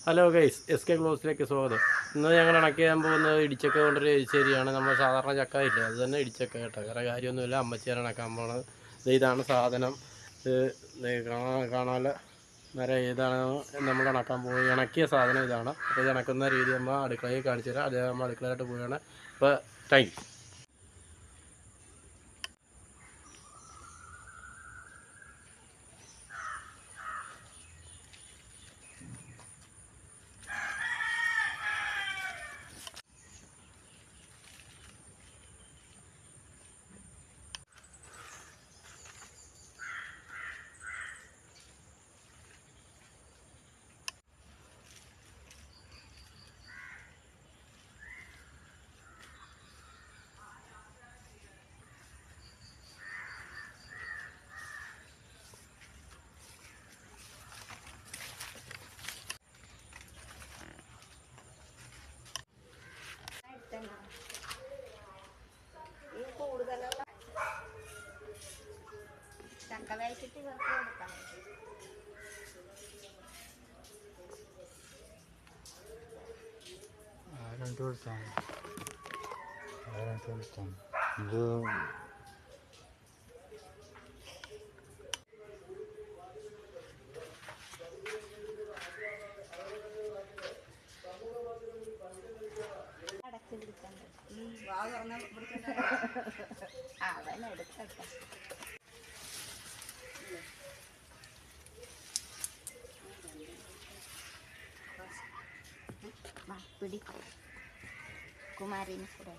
Hello guys, S K ഗ്ലോസിലേക്ക് സ്വാഗതം. ഇന്ന് ഞങ്ങൾ ഇണക്കാൻ പോകുന്നത് ഇടിച്ചക്ക കൊണ്ടൊരു എരിശ്ശേരിയാണ്. നമ്മൾ സാധാരണ ചക്ക ഇല്ലേ, അത് തന്നെ ഇടിച്ചക്ക കേട്ടോ. വേറെ കാര്യമൊന്നുമില്ല. അമ്മച്ചിയാണ് ഇണക്കാൻ പോകുന്നത്. ഇതാണ് സാധനം. കാണാനുള്ള ഇതാണ് നമ്മൾ ഇണക്കിയ സാധനം ഇതാണ്. അപ്പോൾ ഇത് ഇണക്കുന്ന രീതി നമ്മൾ അടുക്കളയിൽ കാണിച്ചു തരാം. അത് നമ്മൾ അടുക്കളയിലോട്ട് പോവുകയാണ്. അപ്പോൾ താങ്ക് യു. ചക്ക വയറ്റിട്ട് ഇവർക്ക് കൊടുക്കണം. ഇത് അടച്ചു പിടിക്കണ്ട. അവൻ എടുക്കട്ടെ. പിടി കുമാരിന് കൂടെ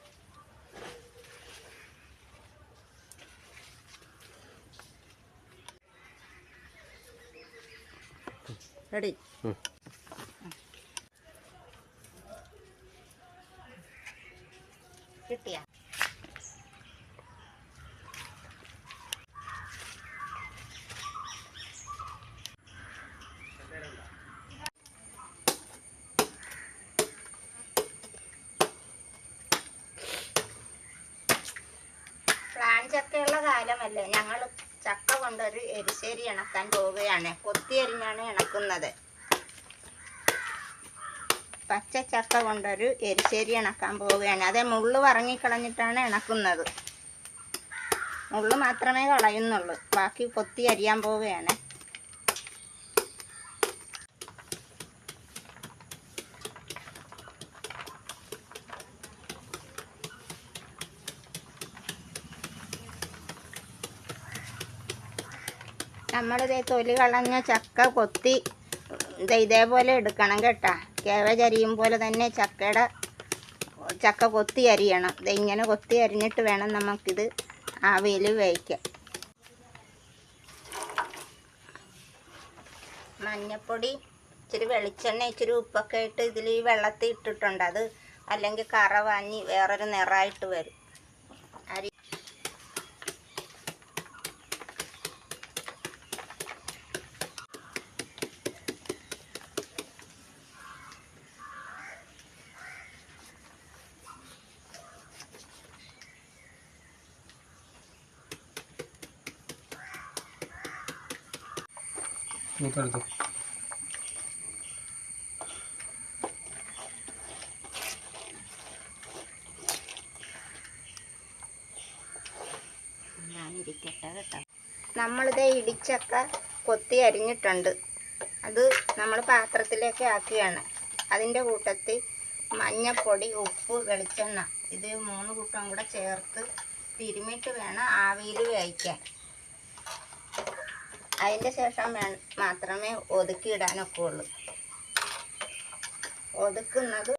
റെഡി. കിട്ടിയ പ്ലാൻ ചക്കയുള്ള കാലമല്ലേ. ഞങ്ങൾ ചക്ക കൊണ്ടൊരു എരിശ്ശേരി ഇണക്കാൻ പോവുകയാണ്. കൊത്തി അരിഞ്ഞാണ് ഇണക്കുന്നത്. പച്ച ചക്ക കൊണ്ടൊരു എരിശ്ശേരി ഇണക്കാൻ പോവുകയാണ്. അതേ മുള്ളു പറങ്ങിക്കളഞ്ഞിട്ടാണ് ഇണക്കുന്നത്. മുള്ളു മാത്രമേ കളയുന്നുള്ളൂ. ബാക്കി കൊത്തി അരിയാൻ പോവുകയാണ്. നമ്മളിതേ തൊലി കളഞ്ഞ ചക്ക കൊത്തി ഇതേപോലെ എടുക്കണം കേട്ടോ. കേവജ് അരിയും പോലെ തന്നെ ചക്ക കൊത്തി അരിയണം. ഇങ്ങനെ കൊത്തി അരിഞ്ഞിട്ട് വേണം നമുക്കിത് ആവിയിൽ വേവിക്കാൻ. മഞ്ഞപ്പൊടി, ഇച്ചിരി വെളിച്ചെണ്ണ, ഇച്ചിരി ഉപ്പൊക്കെ ഇട്ട് ഇതിൽ ഈ വെള്ളത്തിൽ ഇട്ടിട്ടുണ്ട്. അത് അല്ലെങ്കിൽ കറ വാങ്ങി വേറൊരു നിറമായിട്ട് വരും. അരി ഞാനിരിക്കട്ടെ കേട്ടോ. നമ്മളിത് ഇടിച്ചക്ക കൊത്തി അരിഞ്ഞിട്ടുണ്ട്. അത് നമ്മൾ പാത്രത്തിലേക്ക് ആക്കുകയാണ്. അതിൻ്റെ കൂട്ടത്തിൽ മഞ്ഞപ്പൊടി, ഉപ്പ്, വെളിച്ചെണ്ണ ഇത് 3 കൂട്ടം കൂടെ ചേർത്ത് തിരുമിയിട്ട് വേണം ആവിയിൽ വേവിക്കാൻ. അതിൻ്റെ ശേഷം മാത്രമേ ഒതുക്കി ഇടാനൊക്കെ ഉള്ളൂ. ഒതുക്കുന്നത്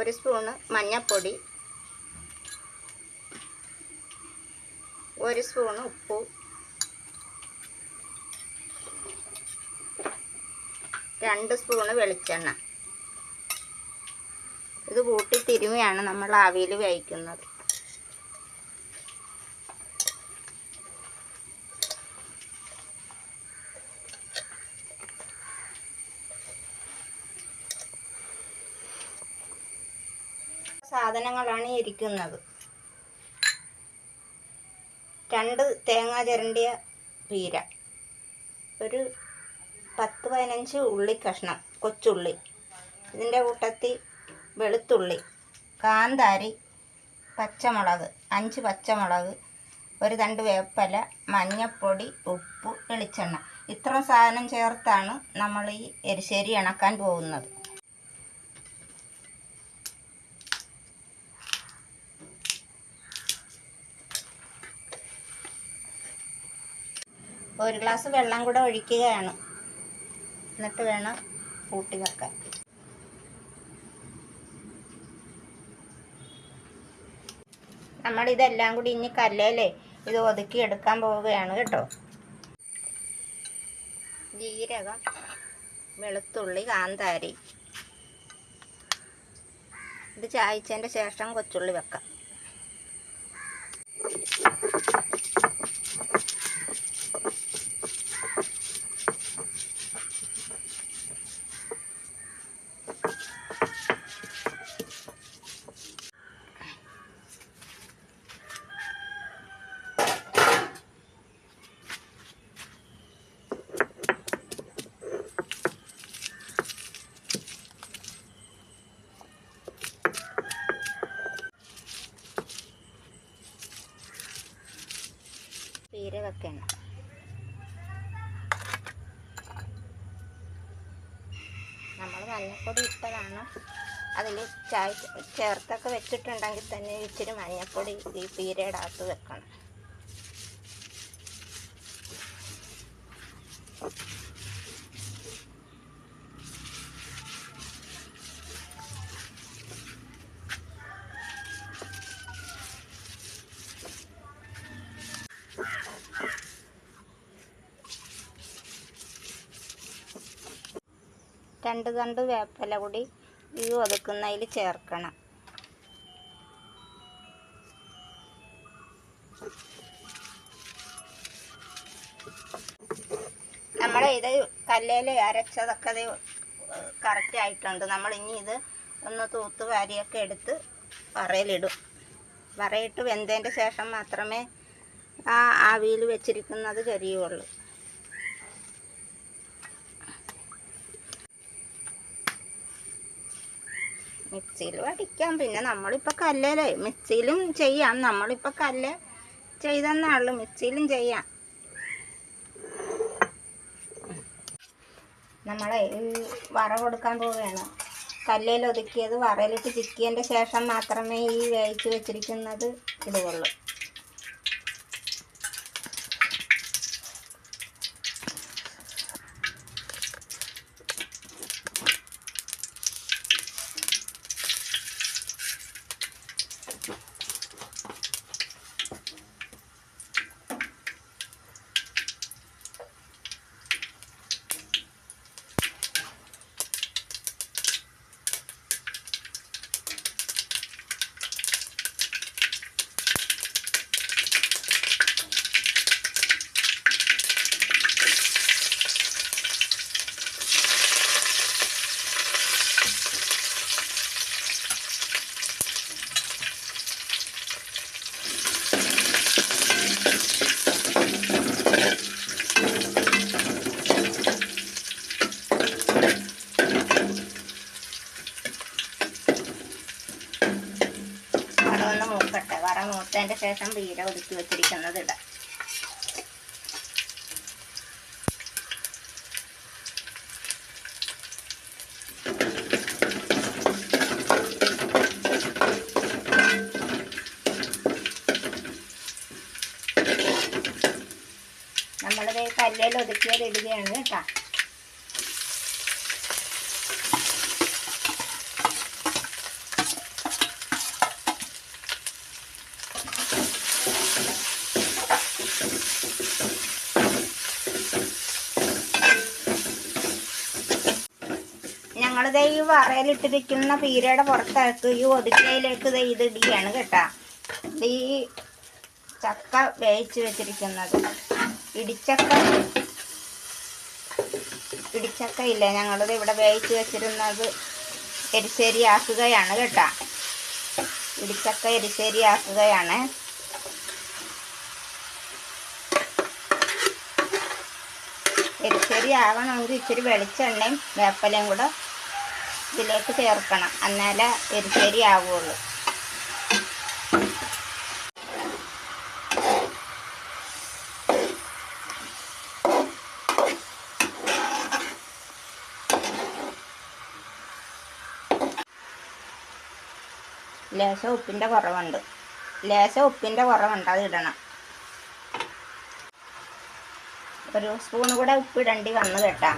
ഒരു സ്പൂണ് മഞ്ഞൾപ്പൊടി, 1 സ്പൂണ് ഉപ്പ്, 2 സ്പൂണ് വെളിച്ചെണ്ണ. ഇത് കൂട്ടി തിരുമിയാണ് നമ്മൾ ആവിയിൽ വേവിക്കുന്നത്. സാധനങ്ങളാണ് ഇരിക്കുന്നത്. 2 തേങ്ങ ചിരണ്ടിയ പീര, ഒരു 10-15 ഉള്ളി കഷ്ണം, കൊച്ചുള്ളി. ഇതിൻ്റെ കൂട്ടത്തിൽ വെളുത്തുള്ളി, കാന്താരി, പച്ചമുളക്, 5 പച്ചമുളക്, ഒരു തണ്ട് വേപ്പില, മഞ്ഞൾപ്പൊടി, ഉപ്പ്, വെളിച്ചെണ്ണ. ഇത്രയും സാധനം ചേർത്താണ് നമ്മൾ ഈ എരിശ്ശേരി ഇണക്കാൻ പോകുന്നത്. ഒരു ഗ്ലാസ് വെള്ളം കൂടെ ഒഴിക്കുകയാണ്. എന്നിട്ട് വേണം കൂട്ടി വെക്കാൻ. നമ്മളിതെല്ലാം കൂടി ഇനി കല്ലേലേ ഇത് ഒതുക്കി എടുക്കാൻ പോവുകയാണ് കേട്ടോ. ജീരകം, വെളുത്തുള്ളി, കാന്താരി. ഇത് ചായച്ചതിൻ്റെ ശേഷം കൊച്ചുള്ളി വെക്കാം. പീര വെക്കണം. നമ്മൾ മഞ്ഞൾപ്പൊടി ഇട്ടതാണ്. അതിൽ ചായ ചേർത്തൊക്കെ വെച്ചിട്ടുണ്ടെങ്കിൽ തന്നെ ഇച്ചിരി മഞ്ഞൾപ്പൊടി ഈ പീരയുടെ അകത്ത് വെക്കണം. രണ്ട് തണ്ട് വേപ്പില കൂടി ഈ ഒതുക്കുന്നതിൽ ചേർക്കണം. ഇത് കല്ലേൽ അരച്ചതൊക്കെ അത് കറക്റ്റ് ആയിട്ടുണ്ട്. നമ്മൾ ഇനി ഇത് ഒന്ന് തൂത്ത് വാരിയൊക്കെ എടുത്ത് വറയിലിടും. വറയിട്ട് വെന്തതിൻ്റെ ശേഷം മാത്രമേ ആ ആവിയിൽ വെച്ചിരിക്കുന്നത് കരിയുള്ളൂ. മിക്സിയിലും അടിക്കാം. പിന്നെ നമ്മളിപ്പോൾ കല്ലേലേ മിക്സിയിലും ചെയ്യാം. നമ്മളിപ്പോൾ കല്ല് ചെയ്തെന്നുള്ളൂ, മിക്സിയിലും ചെയ്യാം. നമ്മളെ ഈ വറ കൊടുക്കാൻ പോവുകയാണ്. കല്ലേൽ ഒതുക്കിയത് വറയിലിട്ട് ചിക്കിയതിൻ്റെ ശേഷം മാത്രമേ ഈ വേവിച്ച് വെച്ചിരിക്കുന്നത് ഇടുകയുള്ളൂ. വറ മൂക്കട്ടെ. വറ മൂത്തതിൻ്റെ ശേഷം പീര ഒതുക്കി വെച്ചിരിക്കുന്നത് ഇടാം. നമ്മളിത് കല്ലേൽ ഒതുക്കിയത് ഇടുകയാണ് കേട്ടോ. ഞങ്ങളിത് ഈ വറയിലിട്ടിരിക്കുന്ന പീരയുടെ പുറത്തേക്ക് ഈ ഒതുക്കയിലേക്ക് ഇത് ഇടുകയാണ് കേട്ടോ. ഈ ചക്ക വേവിച്ച് വെച്ചിരിക്കുന്നത് ഇടിച്ചക്ക ഇല്ലേ, ഞങ്ങളിത് ഇവിടെ വേവിച്ച് വെച്ചിരുന്നത് എരിശ്ശേരി ആക്കുകയാണ് കേട്ടോ. ഇടിച്ചക്ക എരിശ്ശേരി ആക്കുകയാണ്. എരിശ്ശേരി ആവണമെങ്കിൽ ഇച്ചിരി വെളിച്ചെണ്ണയും വേപ്പിലയും കൂടെ ഇതിലേക്ക് ചേർക്കണം, എന്നാലേ എരിശ്ശേരി ആവുള്ളൂ. ലേശം ഉപ്പിൻ്റെ കുറവുണ്ട്, അത് ഇടണം. ഒരു സ്പൂൺ കൂടെ ഉപ്പിടേണ്ടി വന്നു കേട്ടാ,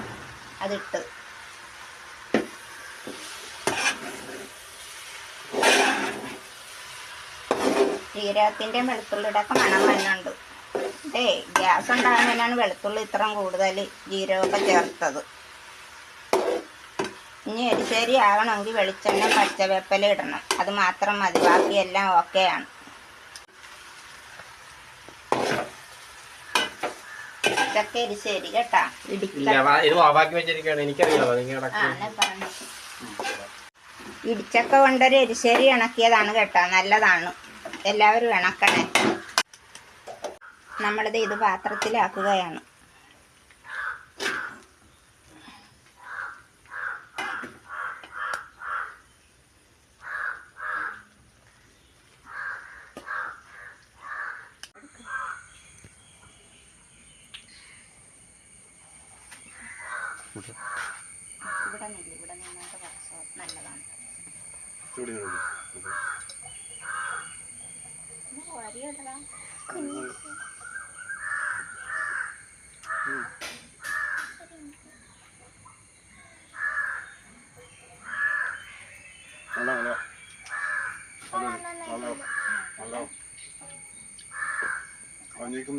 അതിട്ട് ജീരകത്തിൻ്റെ വെളുത്തുള്ളിയുടെ ഒക്കെ മണം വരുന്നുണ്ട്. ഗ്യാസ് ഉണ്ടാകുന്നതിനാണ് വെളുത്തുള്ളി ഇത്രയും കൂടുതൽ ജീരകമൊക്കെ ചേർത്തത്. ഇനി എരിശ്ശേരി ആകണമെങ്കിൽ വെളിച്ചെണ്ണ പച്ചവേപ്പില ഇടണം, അത് മാത്രം മതി, ബാക്കിയെല്ലാം ഓക്കെയാണ്. ഇതൊക്കെ എരിശ്ശേരി കേട്ടാ. ഇടിച്ചക്ക കൊണ്ടൊരു എരിശ്ശേരി ഇണക്കിയതാണ് കേട്ടാ, നല്ലതാണ്, എല്ലാവരും ഇണക്കണേ. നമ്മളിത് പാത്രത്തിലാക്കുകയാണ്. ഇവിടെ നിന്നിട്ട് കുറച്ച് നല്ലതാണ്.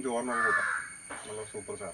ചോറിനൊക്കെ കൂട്ടാം, നല്ല സൂപ്പർ സാർ.